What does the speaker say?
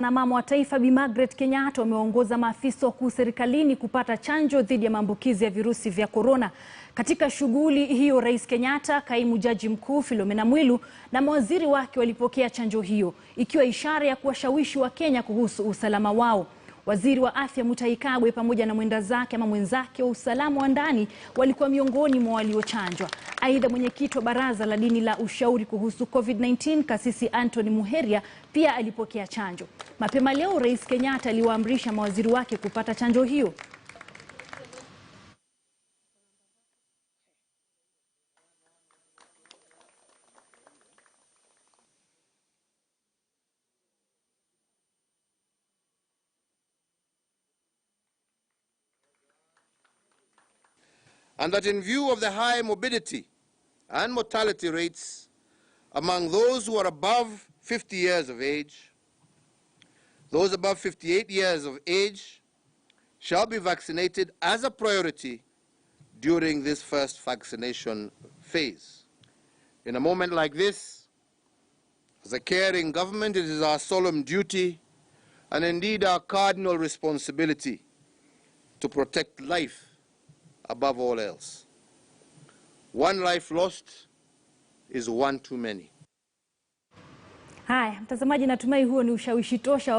Na mama wa taifa Bi Margaret Kenyatta wameongoza maafisa wakuu serikalini kupata chanjo dhidi ya maambukizi ya virusi vya korona. Katika shughuli hiyo, Rais Kenyatta, kaimu jaji mkuu Philomena Mwilu na mawaziri wake walipokea chanjo hiyo, ikiwa ishara ya kuwashawishi wa Kenya kuhusu usalama wao. Waziri wa afya Mutahi Kagwe pamoja na mwenzake wa usalama wa ndani walikuwa miongoni mwa waliochanjwa. Aidha, mwenyekiti wa baraza la dini la ushauri kuhusu COVID-19 Kasisi Anthony Muheria pia alipokea chanjo. Mapema leo Rais Kenyatta aliwaamrisha mawaziri wake kupata chanjo hiyo. And that in view of the high morbidity and mortality rates among those who are above 50 years of age, those above 58 years of age shall be vaccinated as a priority during this first vaccination phase. In a moment like this, as a caring government, it is our solemn duty and indeed our cardinal responsibility to protect life above all else. One life lost is one too many. Haya, mtazamaji, natumai huo ni ushawishi tosha